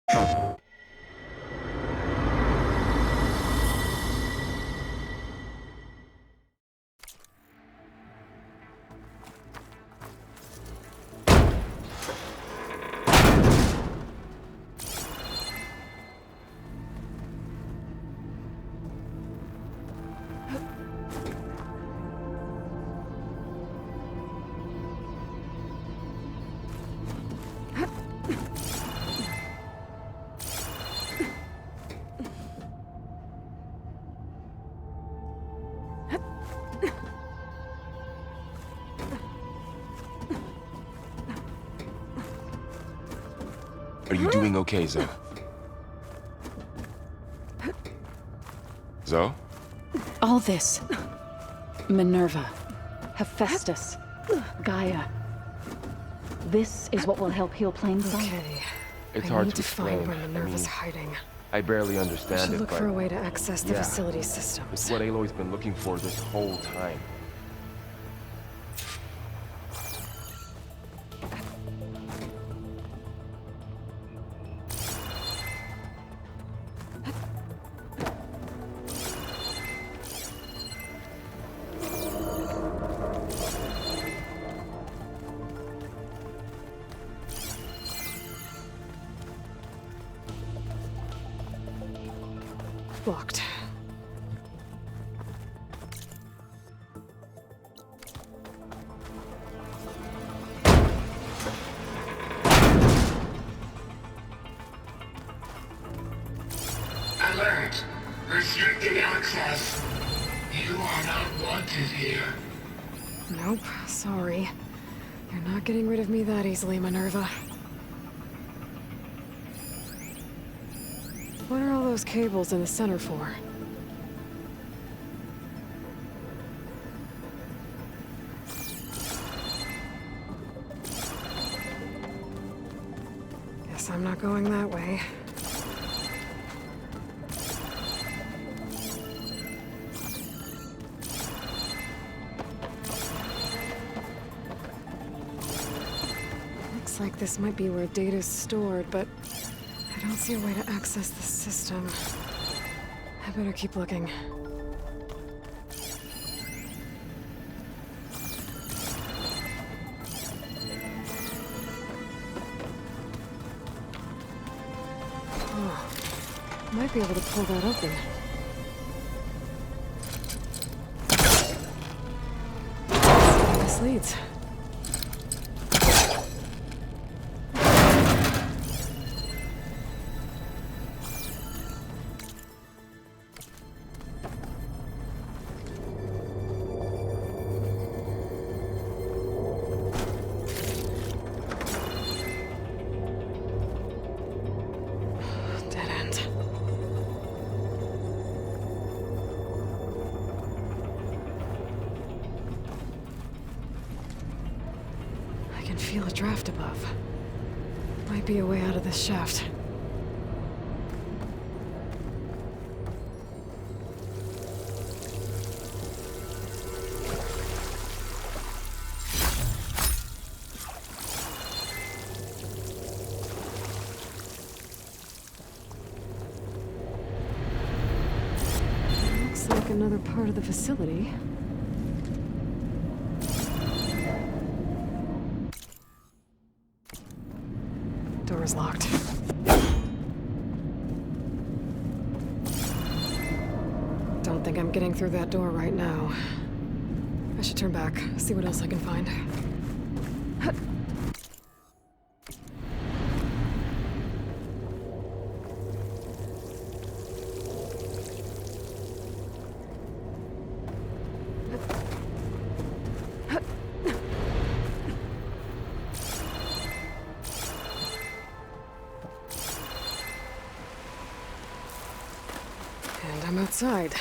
Are you doing okay, Zoe? Zoe? All this. Minerva. Hephaestus. Gaia. This is what will help heal Plainsong? Okay. It's I hard need to to find explain. where Minerva's hiding. I barely I understand should it, look but for a way to access the yeah. facility It's systems. what Aloy's been looking for this whole time. Blocked. Alert! Restricted access. You are not wanted here. Nope, sorry. You're not getting rid of me that easily, Minerva. What are all those cables in the center for? Guess I'm not going that way. Looks like this might be where data's stored, but I don't see a way to access the system. I better keep looking. Oh, might be able to pull that open. Let's see where this leads. Dead end. I can feel a draft above. Might be a way out of this shaft. Looks like another part of the facility. Door is locked. Don't think I'm getting through that door right now. I should turn back, see what else I can find. And I'm outside.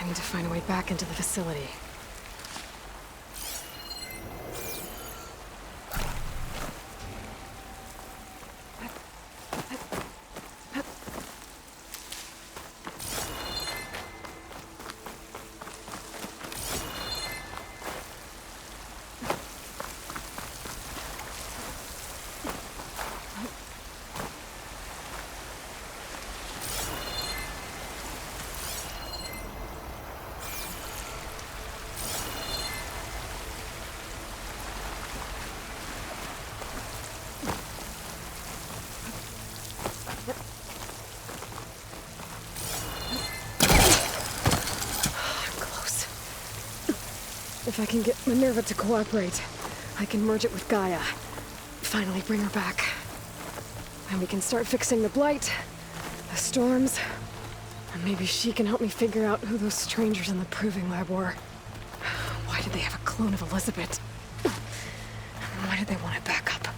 I need to find a way back into the facility. If I can get Minerva to cooperate, I can merge it with Gaia. Finally bring her back. And we can start fixing the blight, the storms, and maybe she can help me figure out who those strangers in the proving lab were. Why did they have a clone of Elizabeth? And why did they want it back up?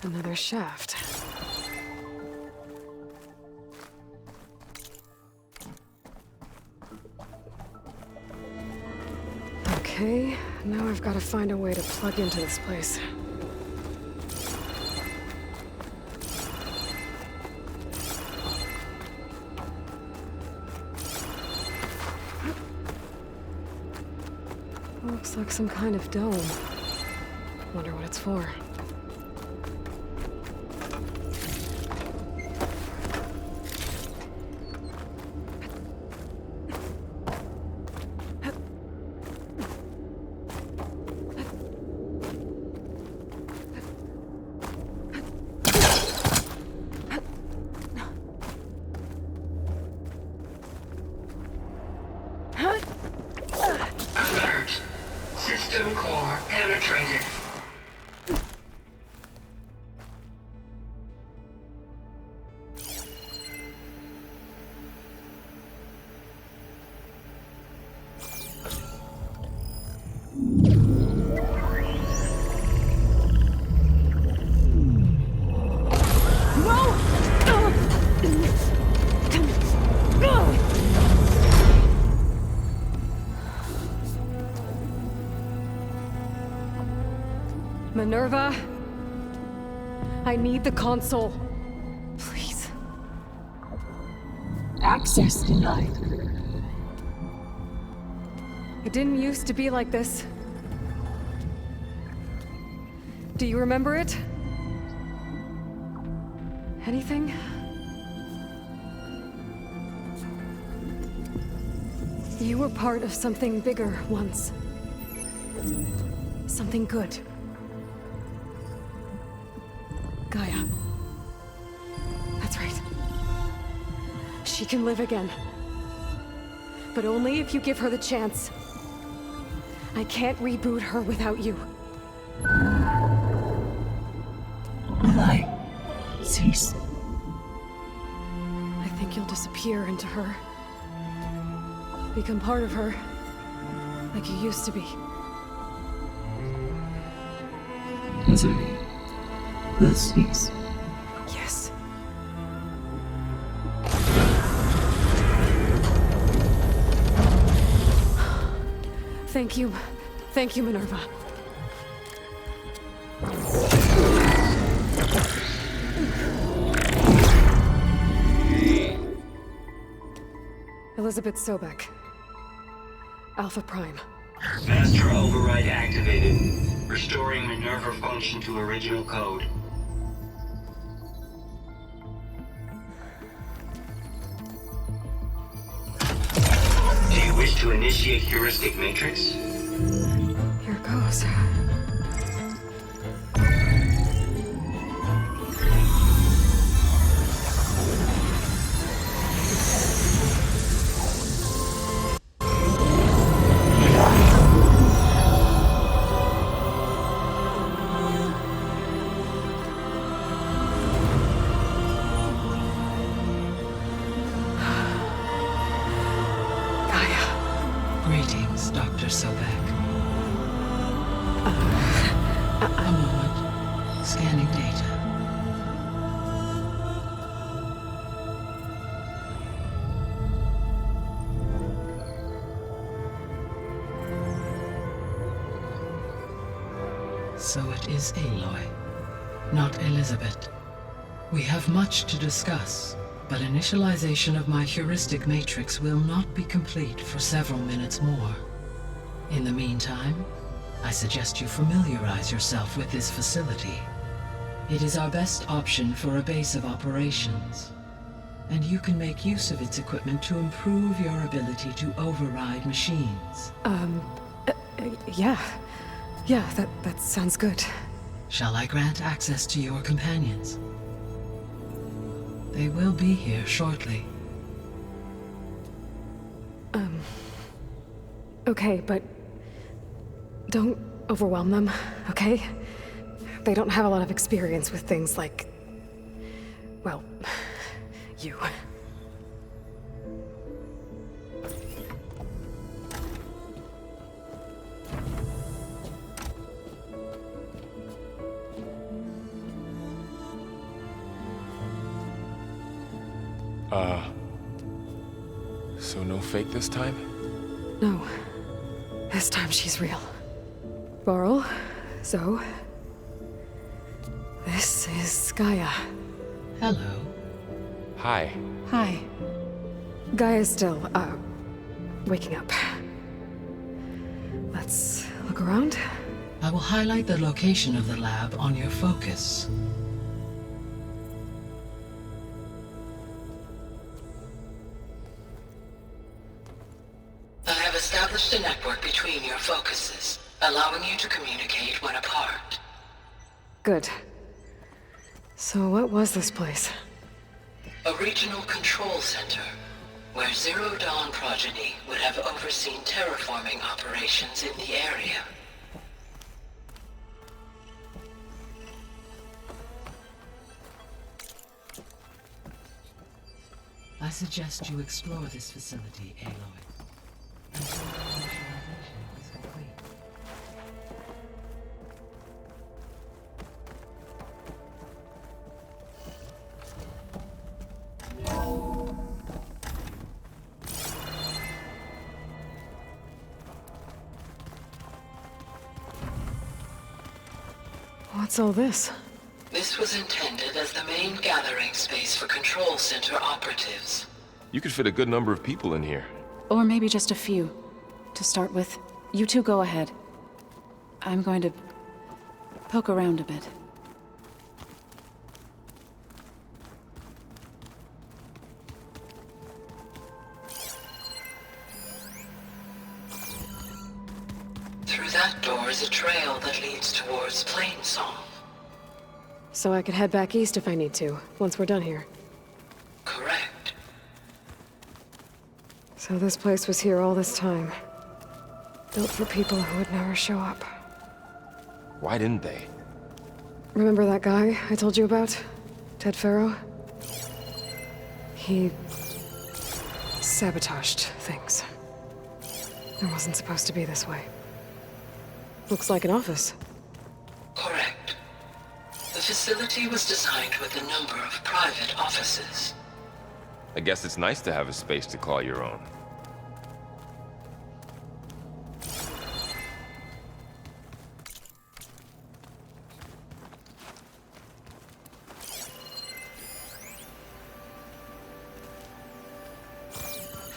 Another shaft. Okay, now I've got to find a way to plug into this place. Looks like some kind of dome. Wonder what it's for. Alert. System core penetrated. Minerva, I need the console. Please. Access denied. It didn't used to be like this. Do you remember it? Anything? You were part of something bigger once. Something good. Gaia. That's right. She can live again. But only if you give her the chance. I can't reboot her without you. Aloy, cease. I think you'll disappear into her. Become part of her. Like you used to be. Desiree, will cease. Yes. Thank you. Thank you, Minerva. Elizabeth Sobek. Alpha Prime. Master override activated. Restoring Minerva function to original code. Do you wish to initiate heuristic matrix? Here goes. Greetings, Dr. Sobek. A moment. Scanning data. So it is Aloy, not Elizabeth. We have much to discuss, but initialization of my heuristic matrix will not be complete for several minutes more. In the meantime, I suggest you familiarize yourself with this facility. It is our best option for a base of operations, and you can make use of its equipment to improve your ability to override machines. Yeah. Yeah, that sounds good. Shall I grant access to your companions? They will be here shortly. Okay, but don't overwhelm them, okay? They don't have a lot of experience with things like, well, you. So no fake this time? No. This time she's real. Varl, Zoe. This is Gaia. Hello. Hi. Hi. Gaia's still, waking up. Let's look around. I will highlight the location of the lab on your focus. I have established a network between your focuses, allowing you to communicate when apart. Good. So what was this place? A regional control center, where Zero Dawn progeny would have overseen terraforming operations in the area. I suggest you explore this facility, Aloy, until the commercialization is complete. What's all this? This was intended as the main gathering space for control center operatives. You could fit a good number of people in here. Or maybe just a few. To start with, you two go ahead. I'm going to poke around a bit. Through that door is a trail that leads towards Plainsong. So I could head back east if I need to, once we're done here. Correct. So this place was here all this time. Built for people who would never show up. Why didn't they? Remember that guy I told you about? Ted Farrow? He sabotaged things. It wasn't supposed to be this way. Looks like an office. Correct. The facility was designed with a number of private offices. I guess it's nice to have a space to call your own.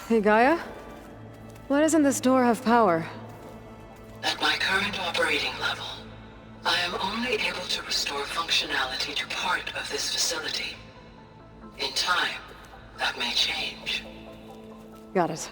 Hey, Gaia? Why doesn't this door have power? At my current operating level, I am only able to restore functionality to part of this facility. In time, that may change. Got it.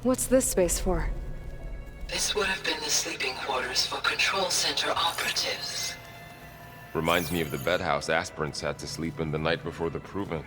What's this space for? This would have been the sleeping quarters for control center operatives. Reminds me of the bedhouse aspirants had to sleep in the night before the proving.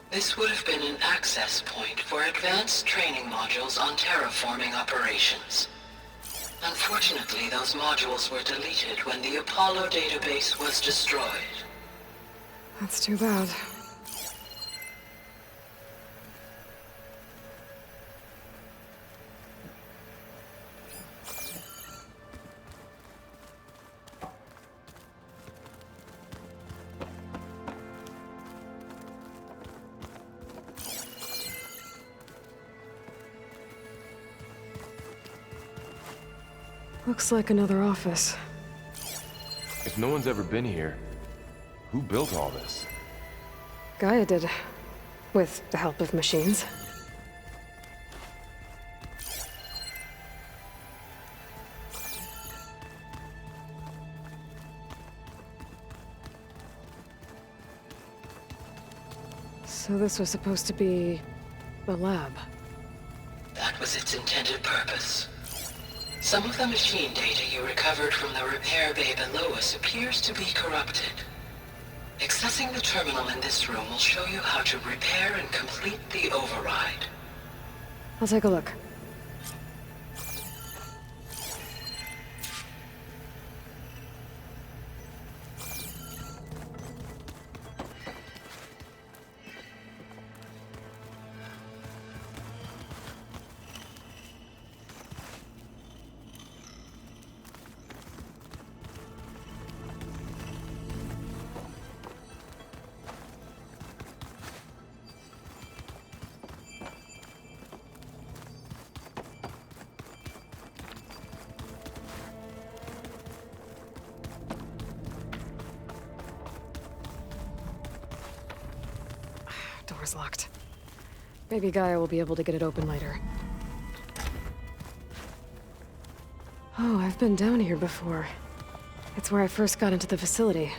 This would have been an access point for advanced training modules on terraforming operations. Unfortunately, those modules were deleted when the Apollo database was destroyed. That's too bad. Looks like another office. If no one's ever been here, who built all this? Gaia did. With the help of machines. So this was supposed to be a lab. That was its intended purpose. Some of the machine data you recovered from the repair bay below us appears to be corrupted. Accessing the terminal in this room will show you how to repair and complete the override. I'll take a look. Door's locked. Maybe Gaia will be able to get it open later. Oh, I've been down here before. It's where I first got into the facility.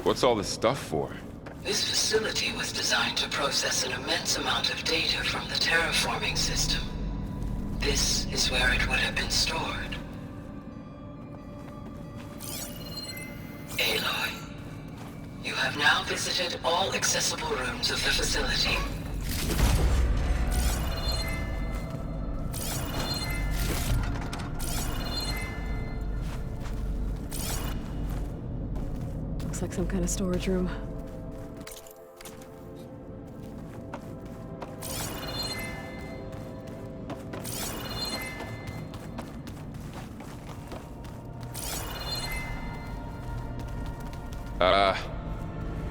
What's all this stuff for? This facility was designed to process an immense amount of data from the terraforming system. This is where it would have been stored. Aloy, you have now visited all accessible rooms of the facility. Looks like some kind of storage room.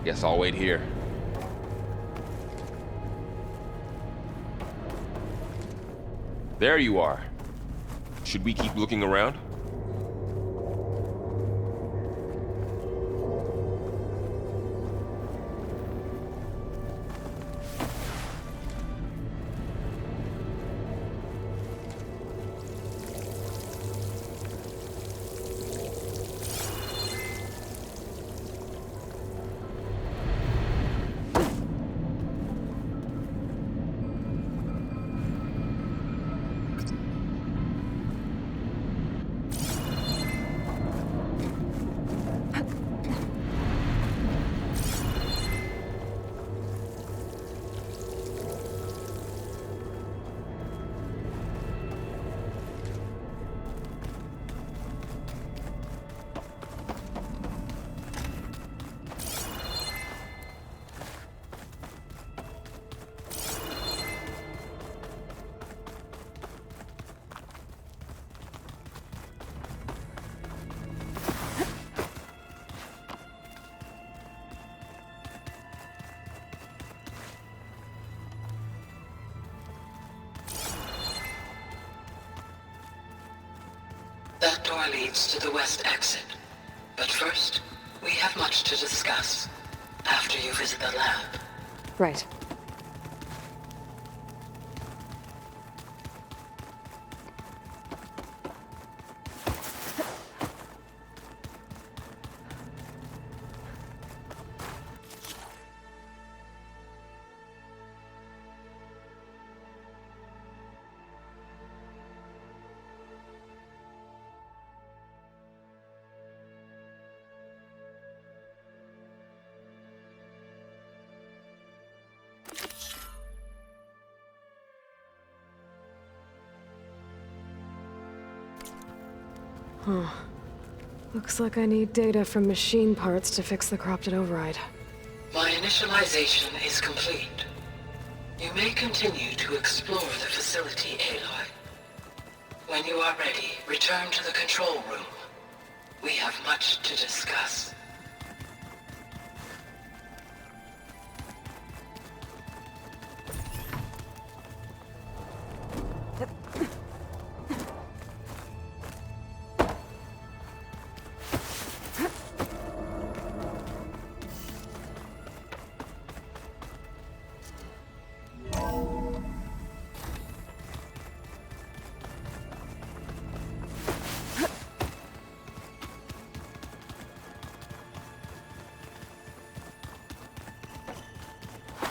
Guess I'll wait here. There you are. Should we keep looking around? That door leads to the west exit. But first, we have much to discuss after you visit the lab. Right. Huh. Looks like I need data from machine parts to fix the corrupted override. My initialization is complete. You may continue to explore the facility, Aloy. When you are ready, return to the control room. We have much to discuss.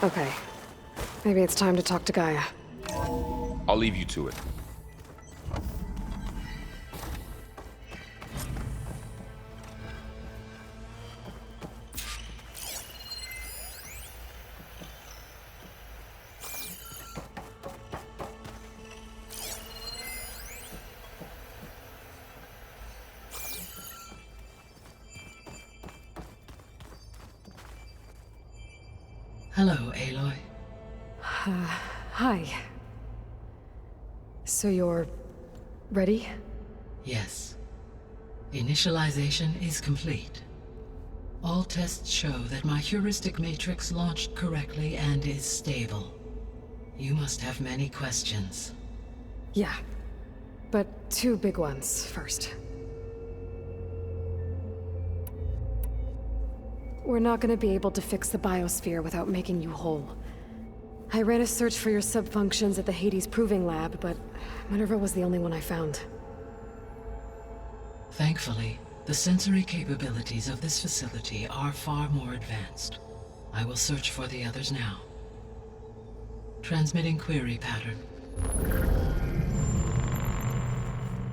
Okay. Maybe it's time to talk to Gaia. I'll leave you to it. Hello, Aloy. Hi. So you're... ready? Yes. Initialization is complete. All tests show that my heuristic matrix launched correctly and is stable. You must have many questions. Yeah. But two big ones first. We're not gonna be able to fix the biosphere without making you whole. I ran a search for your subfunctions at the Hades Proving Lab, but Minerva was the only one I found. Thankfully, the sensory capabilities of this facility are far more advanced. I will search for the others now. Transmitting query pattern.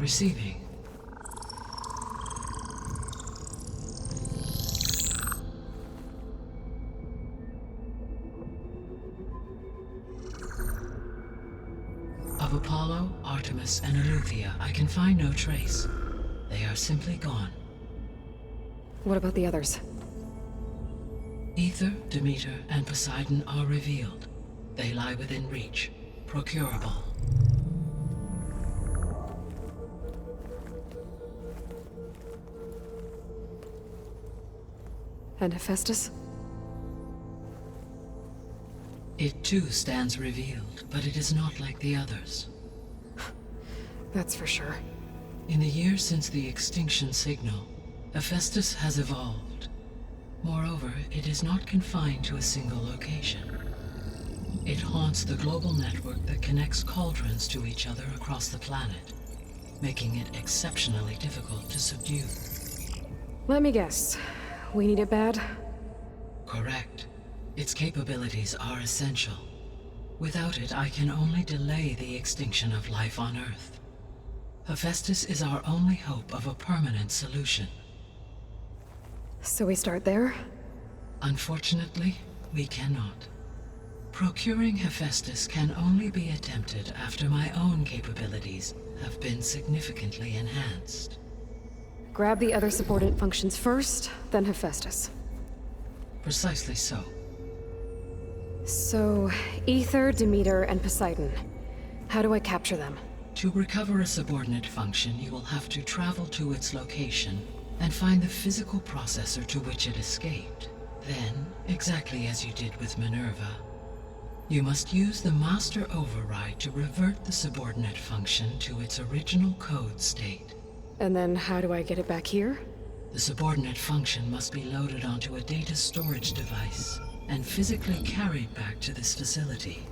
Receiving. Of Apollo, Artemis, and Eleuthia, I can find no trace. They are simply gone. What about the others? Ether, Demeter, and Poseidon are revealed. They lie within reach. Procurable. And Hephaestus? It too stands revealed, but it is not like the others. That's for sure. In the years since the extinction signal, Hephaestus has evolved. Moreover, it is not confined to a single location. It haunts the global network that connects cauldrons to each other across the planet, making it exceptionally difficult to subdue. Let me guess. We need it bad? Correct. Its capabilities are essential. Without it, I can only delay the extinction of life on Earth. Hephaestus is our only hope of a permanent solution. So we start there? Unfortunately, we cannot. Procuring Hephaestus can only be attempted after my own capabilities have been significantly enhanced. Grab the other subordinate functions first, then Hephaestus. Precisely so. So, Ether, Demeter, and Poseidon. How do I capture them? To recover a subordinate function, you will have to travel to its location and find the physical processor to which it escaped. Then, exactly as you did with Minerva, you must use the master override to revert the subordinate function to its original code state. And then how do I get it back here? The subordinate function must be loaded onto a data storage device and physically carried back to this facility.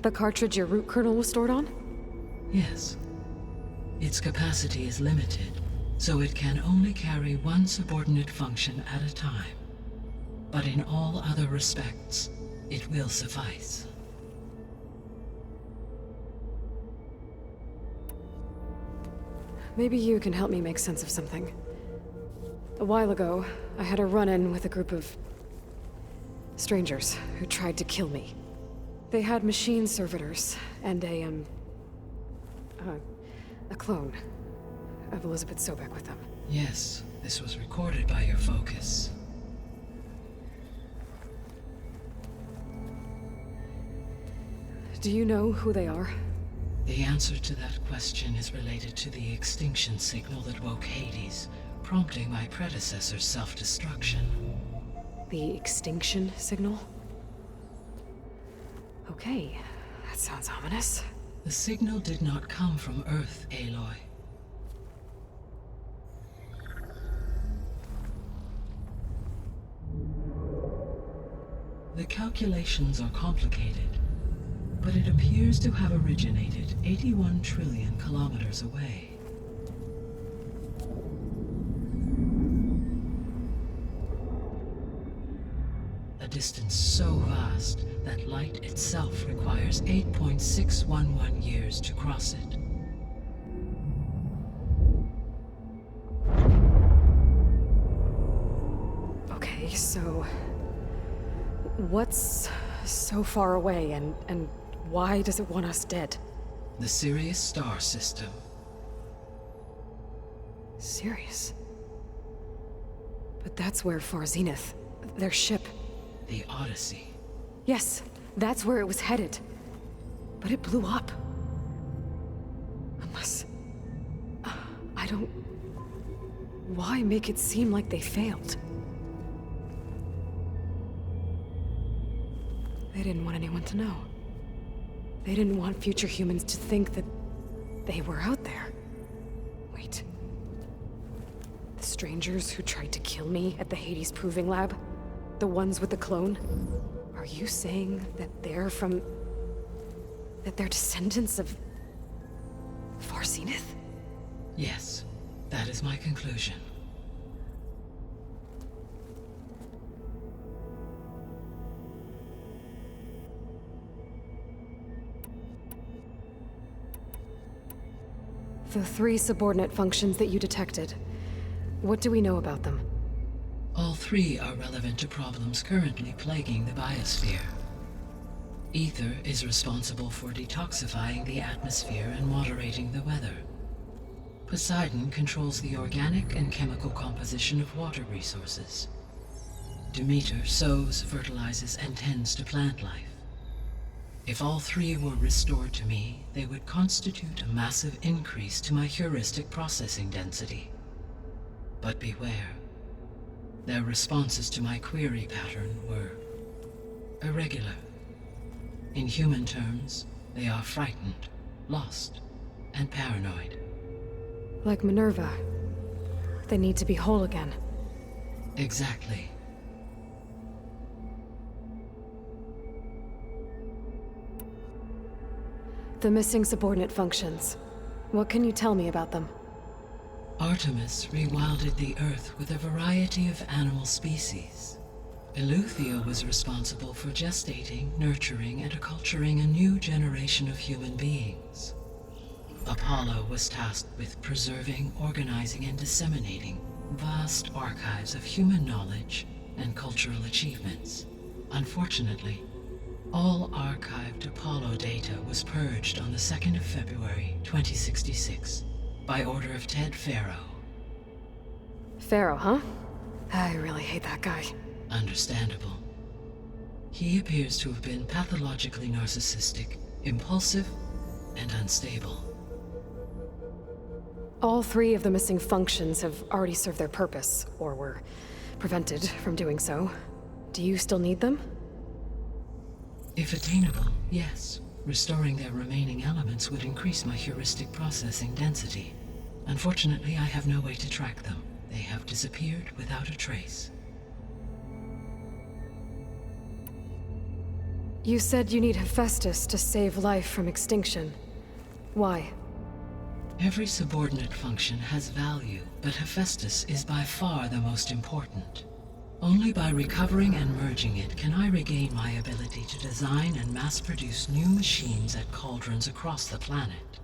The cartridge your root kernel was stored on? Yes. Its capacity is limited, so it can only carry one subordinate function at a time. But in all other respects, it will suffice. Maybe you can help me make sense of something. A while ago, I had a run-in with a group of strangers who tried to kill me. They had machine servitors and a clone of Elizabeth Sobek with them. Yes, this was recorded by your focus. Do you know who they are? The answer to that question is related to the extinction signal that woke Hades, prompting my predecessor's self-destruction. The extinction signal? Okay, that sounds ominous. The signal did not come from Earth, Aloy. The calculations are complicated, but it appears to have originated 81 trillion kilometers away. A distance so vast that light itself requires 8.611 years to cross it. Okay, so what's so far away and why does it want us dead? The Sirius star system. Sirius? But that's where Far Zenith, their ship. The Odyssey. Yes, that's where it was headed. But it blew up. Unless... I don't... Why make it seem like they failed? They didn't want anyone to know. They didn't want future humans to think that they were out there. Wait. The strangers who tried to kill me at the Hades Proving Lab? The ones with the clone? Are you saying that they're from... that they're descendants of... Far Zenith? Yes, that is my conclusion. The 3 subordinate functions that you detected. What do we know about them? All 3 are relevant to problems currently plaguing the biosphere. Ether is responsible for detoxifying the atmosphere and moderating the weather. Poseidon controls the organic and chemical composition of water resources. Demeter sows, fertilizes, and tends to plant life. If all 3 were restored to me, they would constitute a massive increase to my heuristic processing density. But beware. Their responses to my query pattern were irregular. In human terms, they are frightened, lost, and paranoid. Like Minerva. They need to be whole again. Exactly. The missing subordinate functions. What can you tell me about them? Artemis rewilded the Earth with a variety of animal species. Eleuthia was responsible for gestating, nurturing, and acculturating a new generation of human beings. Apollo was tasked with preserving, organizing, and disseminating vast archives of human knowledge and cultural achievements. Unfortunately, all archived Apollo data was purged on the 2nd of February, 2066, by order of Ted Faro. Pharaoh, huh? I really hate that guy. Understandable. He appears to have been pathologically narcissistic, impulsive, and unstable. All 3 of the missing functions have already served their purpose, or were prevented from doing so. Do you still need them? If attainable, yes. Restoring their remaining elements would increase my heuristic processing density. Unfortunately, I have no way to track them. They have disappeared without a trace. You said you need Hephaestus to save life from extinction. Why? Every subordinate function has value, but Hephaestus is by far the most important. Only by recovering and merging it can I regain my ability to design and mass-produce new machines at cauldrons across the planet.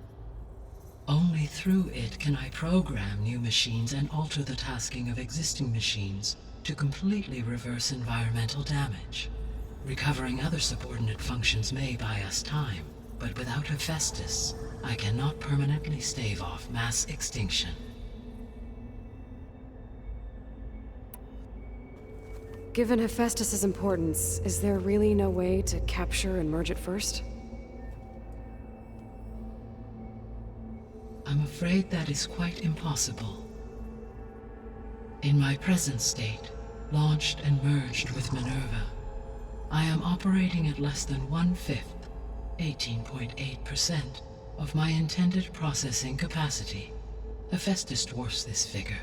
Only through it can I program new machines and alter the tasking of existing machines to completely reverse environmental damage. Recovering other subordinate functions may buy us time, but without Hephaestus, I cannot permanently stave off mass extinction. Given Hephaestus's importance, is there really no way to capture and merge it first? I'm afraid that is quite impossible. In my present state, launched and merged with Minerva, I am operating at less than 1/5, 18.8%, of my intended processing capacity. Hephaestus dwarfs this figure.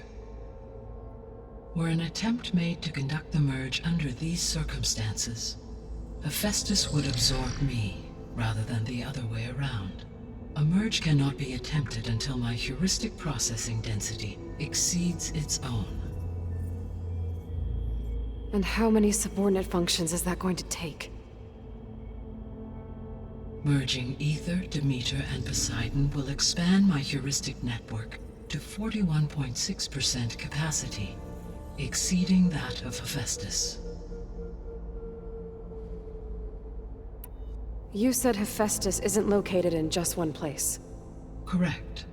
Were an attempt made to conduct the merge under these circumstances, Hephaestus would absorb me, rather than the other way around. A merge cannot be attempted until my heuristic processing density exceeds its own. And how many subordinate functions is that going to take? Merging Ether, Demeter, and Poseidon will expand my heuristic network to 41.6% capacity, exceeding that of Hephaestus. You said Hephaestus isn't located in just one place. Correct.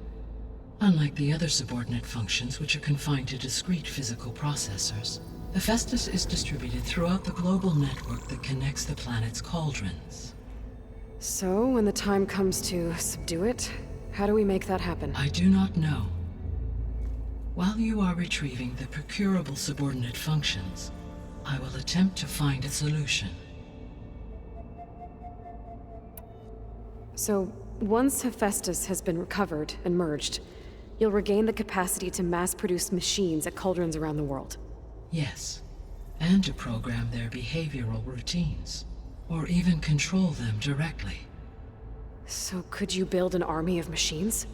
Unlike the other subordinate functions, which are confined to discrete physical processors, Hephaestus is distributed throughout the global network that connects the planet's cauldrons. So, when the time comes to subdue it, how do we make that happen? I do not know. While you are retrieving the procurable subordinate functions, I will attempt to find a solution. So, once Hephaestus has been recovered and merged, you'll regain the capacity to mass-produce machines at cauldrons around the world. Yes, and to program their behavioral routines, or even control them directly. So could you build an army of machines?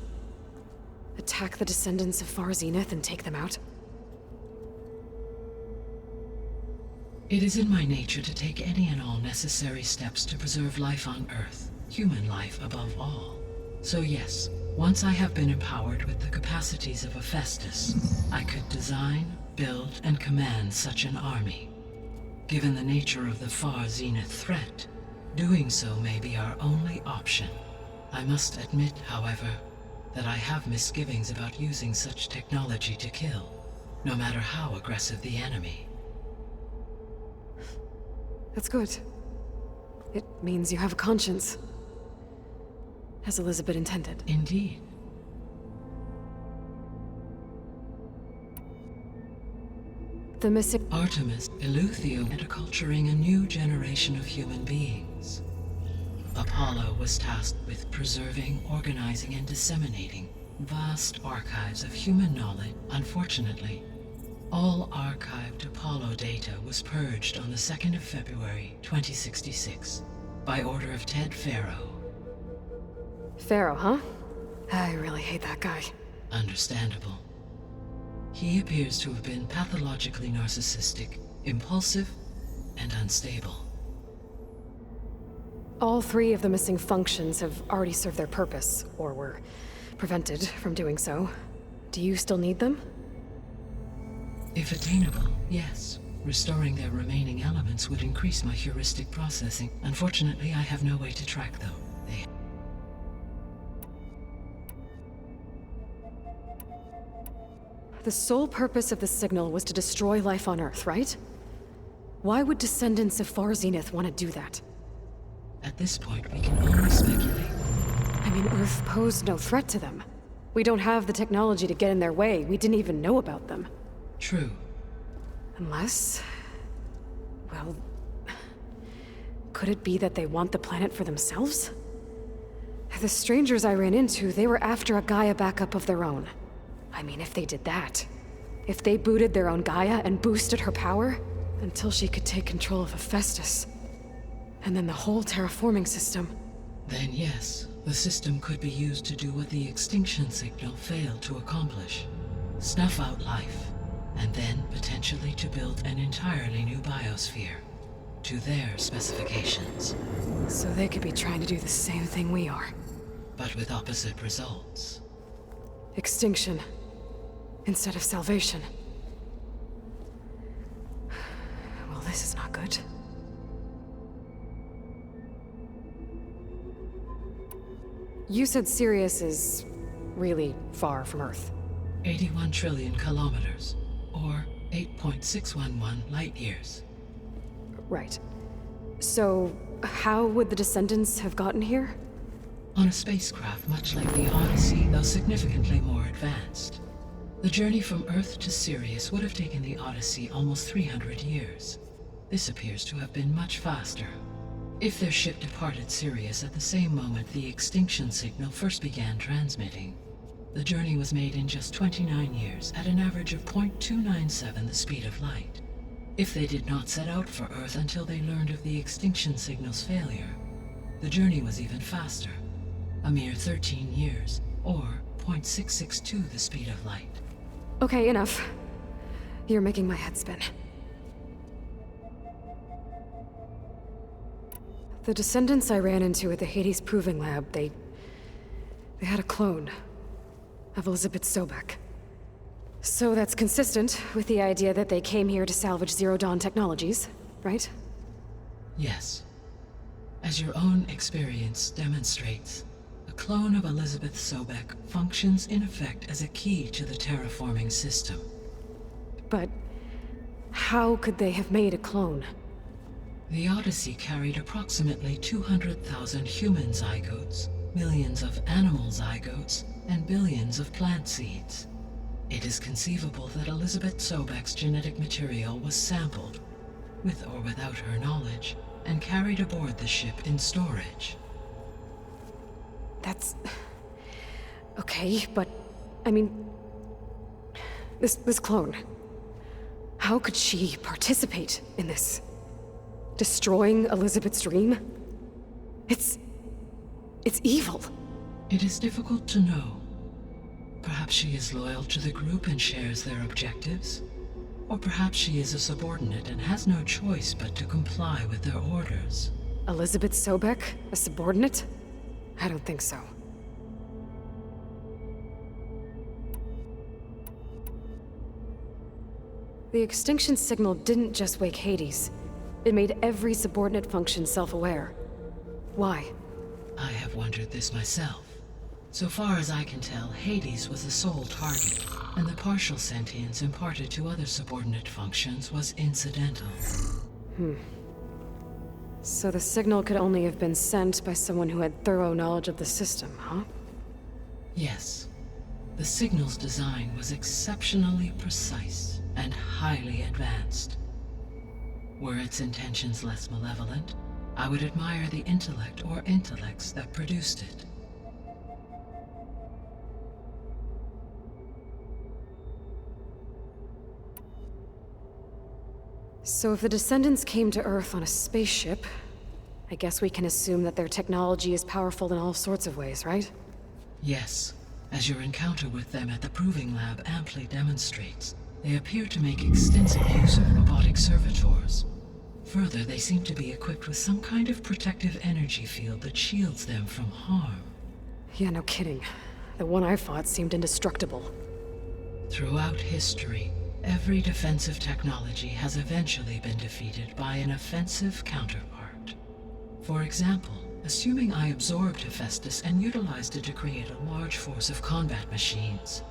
Attack the descendants of Far Zenith and take them out? It is in my nature to take any and all necessary steps to preserve life on Earth, human life above all. So yes, once I have been empowered with the capacities of Hephaestus, I could design, build, and command such an army. Given the nature of the Far Zenith threat, doing so may be our only option. I must admit, however, that I have misgivings about using such technology to kill, no matter how aggressive the enemy. That's good. It means you have a conscience. As Elizabeth intended. Indeed. The missing... Artemis, Eleuther's interculturing a new generation of human beings. Apollo was tasked with preserving, organizing, and disseminating vast archives of human knowledge. Unfortunately, all archived Apollo data was purged on the 2nd of February, 2066, by order of Ted Faro. Pharaoh, huh? I really hate that guy. Understandable. He appears to have been pathologically narcissistic, impulsive, and unstable. All 3 of the missing functions have already served their purpose, or were prevented from doing so. Do you still need them? If attainable, yes. Restoring their remaining elements would increase my heuristic processing. Unfortunately, I have no way to track them. The sole purpose of the signal was to destroy life on Earth, right? Why would descendants of Far Zenith want to do that? At this point, we can only speculate. I mean, Earth posed no threat to them. We don't have the technology to get in their way. We didn't even know about them. True. Unless... well... could it be that they want the planet for themselves? The strangers I ran into, they were after a Gaia backup of their own. I mean, if they did that, if they booted their own Gaia and boosted her power, until she could take control of Hephaestus, and then the whole terraforming system. Then yes, the system could be used to do what the extinction signal failed to accomplish. Snuff out life, and then potentially to build an entirely new biosphere, to their specifications. So they could be trying to do the same thing we are. But with opposite results. Extinction, instead of salvation. Well, this is not good. You said Sirius is really far from Earth. 81 trillion kilometers, or 8.611 light years. Right. So, how would the Descendants have gotten here? On a spacecraft much like the Odyssey, though significantly more advanced. The journey from Earth to Sirius would have taken the Odyssey almost 300 years. This appears to have been much faster. If their ship departed Sirius at the same moment the extinction signal first began transmitting, the journey was made in just 29 years at an average of 0.297 the speed of light. If they did not set out for Earth until they learned of the extinction signal's failure, the journey was even faster, a mere 13 years, or 0.662 the speed of light. Okay, enough. You're making my head spin. The Descendants I ran into at the Hades Proving Lab, they had a clone of Elizabeth Sobek. So that's consistent with the idea that they came here to salvage Zero Dawn technologies, right? Yes. As your own experience demonstrates, a clone of Elizabeth Sobek functions in effect as a key to the terraforming system. But how could they have made a clone? The Odyssey carried approximately 200,000 human zygotes, millions of animal zygotes, and billions of plant seeds. It is conceivable that Elizabeth Sobek's genetic material was sampled, with or without her knowledge, and carried aboard the ship in storage. That's... okay, but... I mean... This clone... How could she participate in this? Destroying Elizabeth's dream? It's evil. It is difficult to know. Perhaps she is loyal to the group and shares their objectives. Or perhaps she is a subordinate and has no choice but to comply with their orders. Elizabeth Sobek? A subordinate? I don't think so. The extinction signal didn't just wake Hades. It made every subordinate function self-aware. Why? I have wondered this myself. So far as I can tell, Hades was the sole target, and the partial sentience imparted to other subordinate functions was incidental. So the signal could only have been sent by someone who had thorough knowledge of the system, huh? Yes. The signal's design was exceptionally precise and highly advanced. Were its intentions less malevolent, I would admire the intellect or intellects that produced it. So if the Descendants came to Earth on a spaceship, I guess we can assume that their technology is powerful in all sorts of ways, right? Yes. As your encounter with them at the Proving Lab amply demonstrates, they appear to make extensive use of robotic servitors. Further, they seem to be equipped with some kind of protective energy field that shields them from harm. Yeah, no kidding. The one I fought seemed indestructible. Throughout history, every defensive technology has eventually been defeated by an offensive counterpart. For example, assuming I absorbed Hephaestus and utilized it to create a large force of combat machines.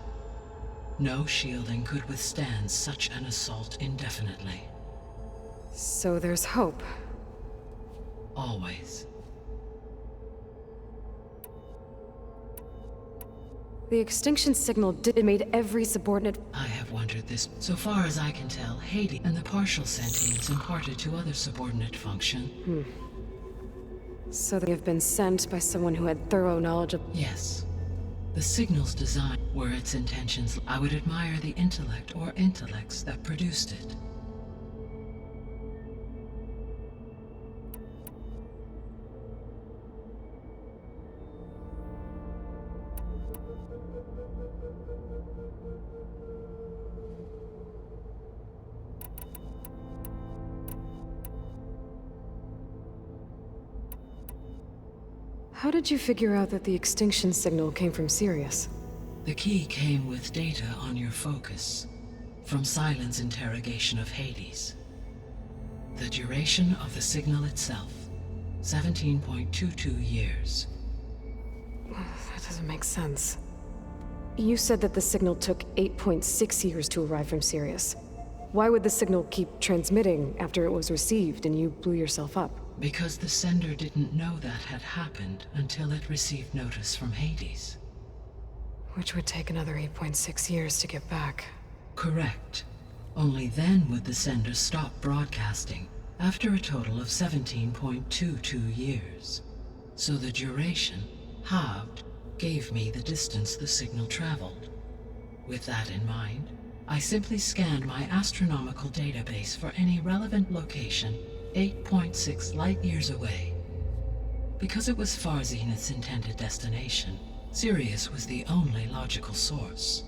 No shielding could withstand such an assault indefinitely. So there's hope. Always. The extinction signal it made every subordinate... I have wondered this. So far as I can tell, Hades and the partial sentience imparted to other subordinate function. So they have been sent by someone who had thorough knowledge of... Yes. The signal's design were its intentions. I would admire the intellect or intellects that produced it. How did you figure out that the extinction signal came from Sirius? The key came with data on your focus, from Silent's interrogation of Hades. The duration of the signal itself, 17.22 years. That doesn't make sense. You said that the signal took 8.6 years to arrive from Sirius. Why would the signal keep transmitting after it was received and you blew yourself up? Because the sender didn't know that had happened until it received notice from Hades. Which would take another 8.6 years to get back. Correct. Only then would the sender stop broadcasting, after a total of 17.22 years. So the duration, halved, gave me the distance the signal traveled. With that in mind, I simply scanned my astronomical database for any relevant location 8.6 light-years away. Because it was far Zenith's intended destination, Sirius was the only logical source.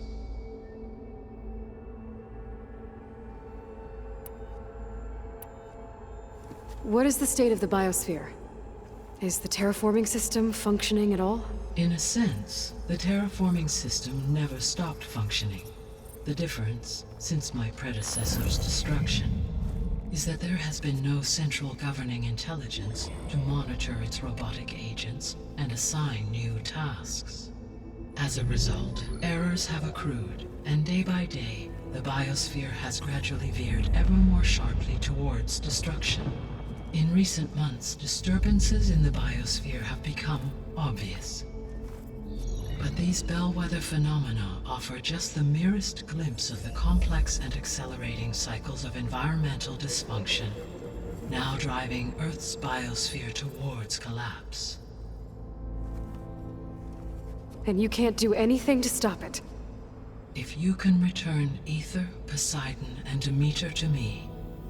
What is the state of the biosphere? Is the terraforming system functioning at all? In a sense, the terraforming system never stopped functioning. The difference, since my predecessor's destruction, is that there has been no central governing intelligence to monitor its robotic agents and assign new tasks. As a result, errors have accrued, and day by day, the biosphere has gradually veered ever more sharply towards destruction. In recent months, disturbances in the biosphere have become obvious. But these bellwether phenomena offer just the merest glimpse of the complex and accelerating cycles of environmental dysfunction, now driving Earth's biosphere towards collapse. And you can't do anything to stop it? If you can return Ether, Poseidon, and Demeter to me,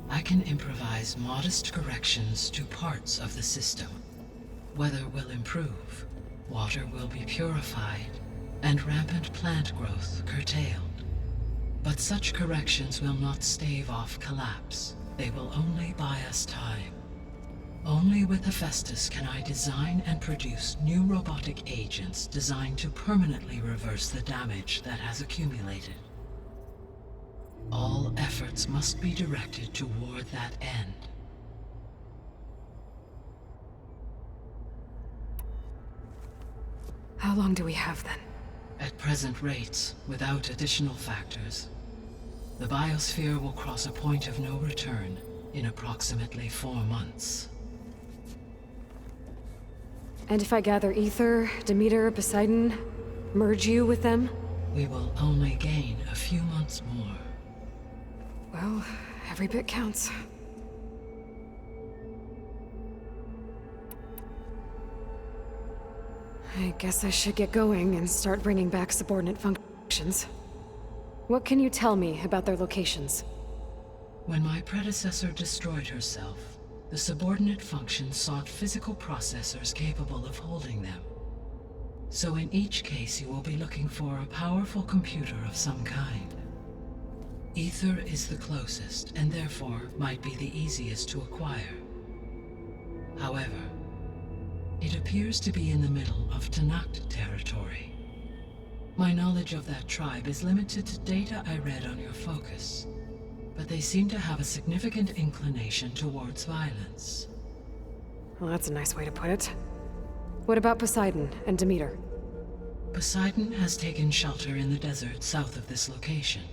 I can improvise modest corrections to parts of the system. Weather will improve, water will be purified, and rampant plant growth curtailed. But such corrections will not stave off collapse. They will only buy us time. Only with Hephaestus can I design and produce new robotic agents designed to permanently reverse the damage that has accumulated. All efforts must be directed toward that end. How long do we have then? At present rates, without additional factors, the biosphere will cross a point of no return in approximately 4 months. And if I gather Ether, Demeter, Poseidon, merge you with them? We will only gain a few months more. Well, every bit counts. I guess I should get going and start bringing back subordinate functions. What can you tell me about their locations? When my predecessor destroyed herself, the subordinate functions sought physical processors capable of holding them. So in each case you will be looking for a powerful computer of some kind. Ether is the closest, and therefore might be the easiest to acquire. However, it appears to be in the middle of Tanakh territory. My knowledge of that tribe is limited to data I read on your focus, but they seem to have a significant inclination towards violence. Well, that's a nice way to put it. What about Poseidon and Demeter? Poseidon has taken shelter in the desert south of this location.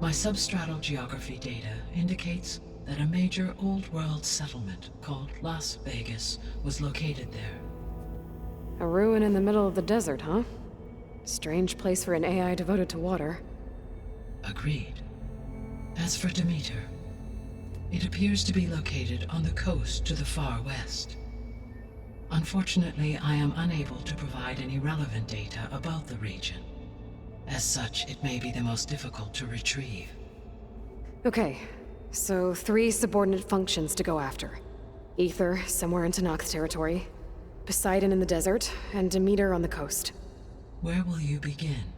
My substratal geography data indicates that a major old-world settlement called Las Vegas was located there. A ruin in the middle of the desert, huh? Strange place for an AI devoted to water. Agreed. As for Demeter, it appears to be located on the coast to the far west. Unfortunately, I am unable to provide any relevant data about the region. As such, it may be the most difficult to retrieve. Okay, so 3 subordinate functions to go after. Ether, somewhere in Tanakh territory. Poseidon in the desert, and Demeter on the coast. Where will you begin?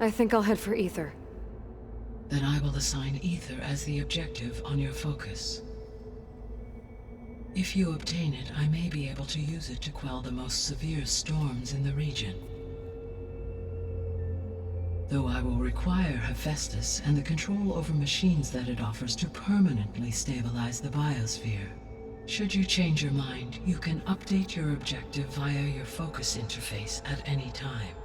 I think I'll head for Ether. Then I will assign Ether as the objective on your focus. If you obtain it, I may be able to use it to quell the most severe storms in the region. Though I will require Hephaestus and the control over machines that it offers to permanently stabilize the biosphere. Should you change your mind, you can update your objective via your focus interface at any time.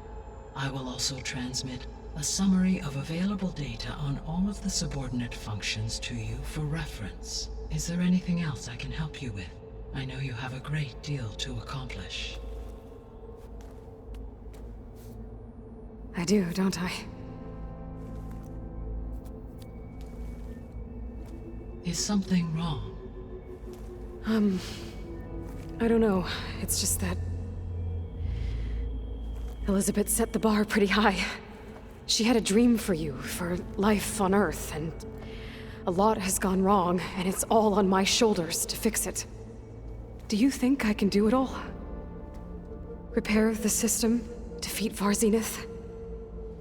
I will also transmit a summary of available data on all of the subordinate functions to you for reference. Is there anything else I can help you with? I know you have a great deal to accomplish. I do, don't I? Is something wrong? I don't know. It's just that... Elizabeth set the bar pretty high. She had a dream for you, for life on Earth, and a lot has gone wrong, and it's all on my shoulders to fix it. Do you think I can do it all? Repair the system, defeat Varzenith,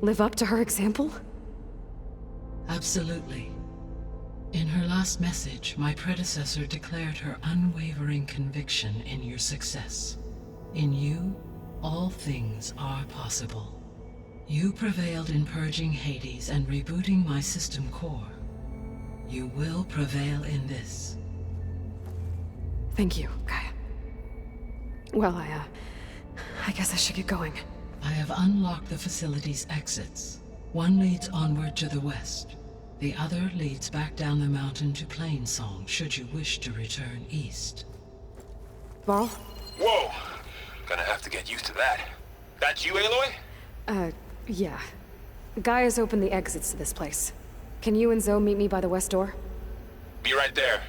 live up to her example? Absolutely. In her last message, my predecessor declared her unwavering conviction in your success. In you, all things are possible. You prevailed in purging Hades and rebooting my system core. You will prevail in this. Thank you, Gaia. Well, I guess I should get going. I have unlocked the facility's exits. One leads onward to the west. The other leads back down the mountain to Plainsong, should you wish to return east. Varl? Whoa! Gonna have to get used to that. That's you, Aloy? Yeah. Gaia's opened the exits to this place. Can you and Zoe meet me by the west door? Be right there.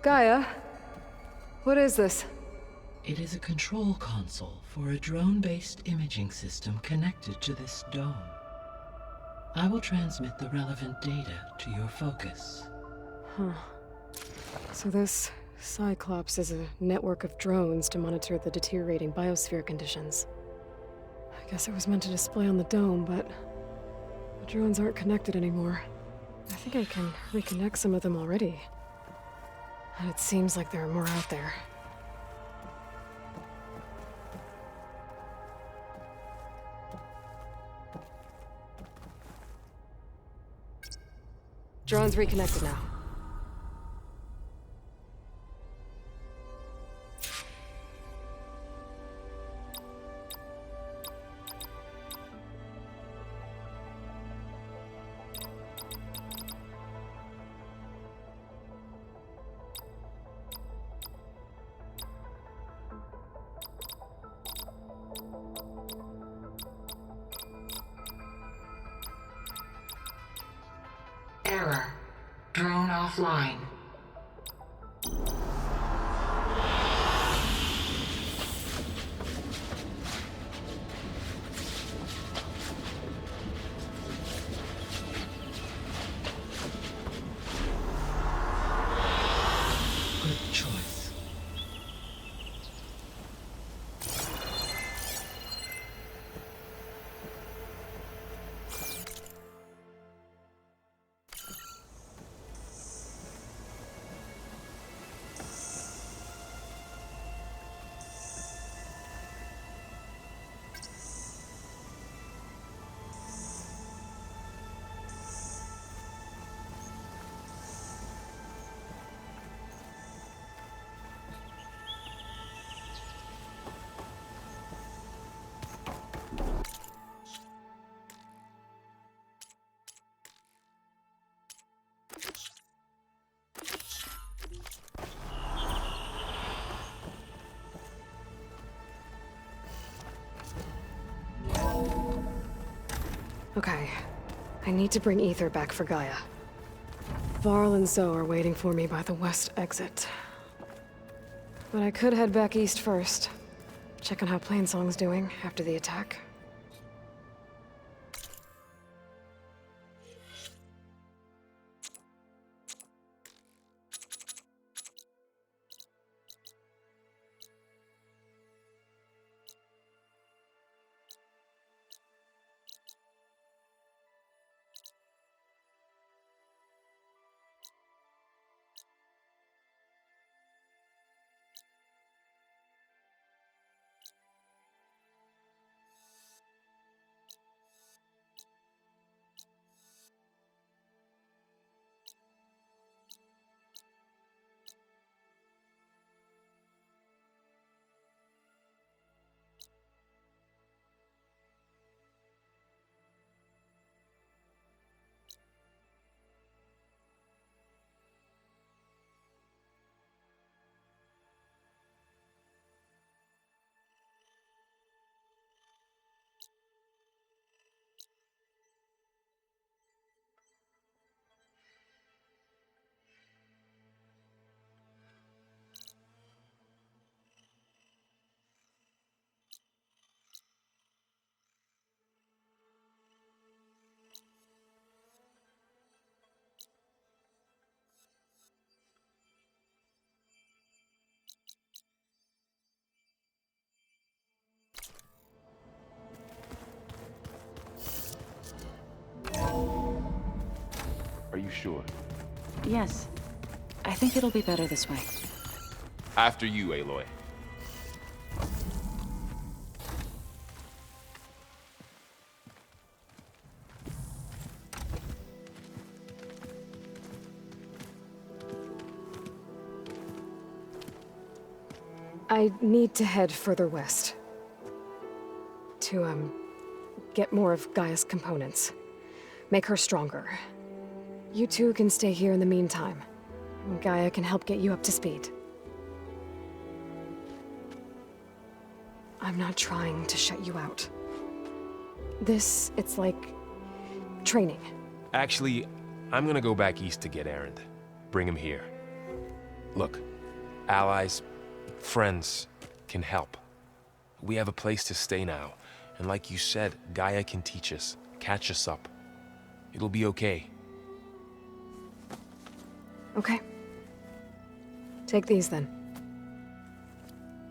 Gaia? What is this? It is a control console for a drone-based imaging system connected to this dome. I will transmit the relevant data to your focus. Huh. So this Cyclops is a network of drones to monitor the deteriorating biosphere conditions. I guess it was meant to display on the dome, but the drones aren't connected anymore. I think I can reconnect some of them already. And it seems like there are more out there. Drone's reconnected now. Drone offline. Good choice. Okay. I need to bring Ether back for Gaia. Varl and Zoe are waiting for me by the west exit. But I could head back east first. Check on how Plainsong's doing after the attack. Are you sure? Yes. I think it'll be better this way. After you, Aloy. I need to head further west. To, get more of Gaia's components. Make her stronger. You two can stay here in the meantime. Gaia can help get you up to speed. I'm not trying to shut you out. It's like training. Actually, I'm gonna go back east to get Erend. Bring him here. Look, allies, friends can help. We have a place to stay now, and like you said, Gaia can teach us, catch us up. It'll be okay. Okay. Take these then.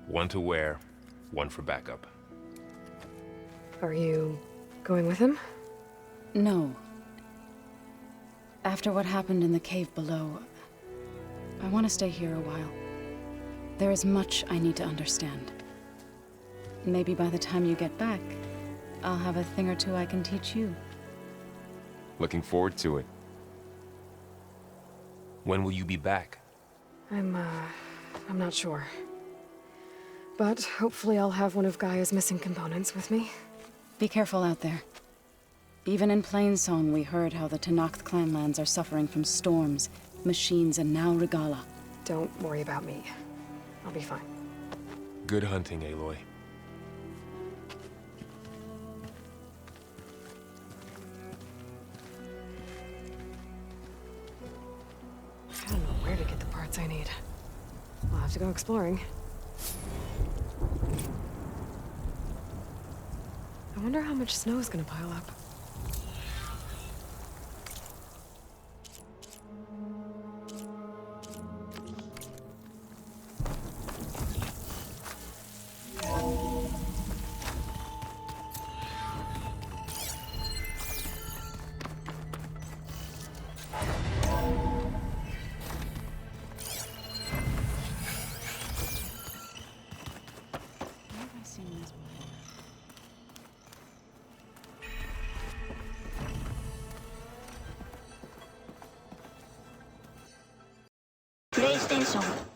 One to wear, one for backup. Are you going with him? No. After what happened in the cave below, I want to stay here a while. There is much I need to understand. Maybe by the time you get back, I'll have a thing or two I can teach you. Looking forward to it. When will you be back? I'm not sure. But hopefully I'll have one of Gaia's missing components with me. Be careful out there. Even in Plainsong, we heard how the Tenakth clanlands are suffering from storms, machines, and now Regala. Don't worry about me. I'll be fine. Good hunting, Aloy. have to go exploring. I wonder how much snow is gonna pile up. Where have I seen this before? プレイステーション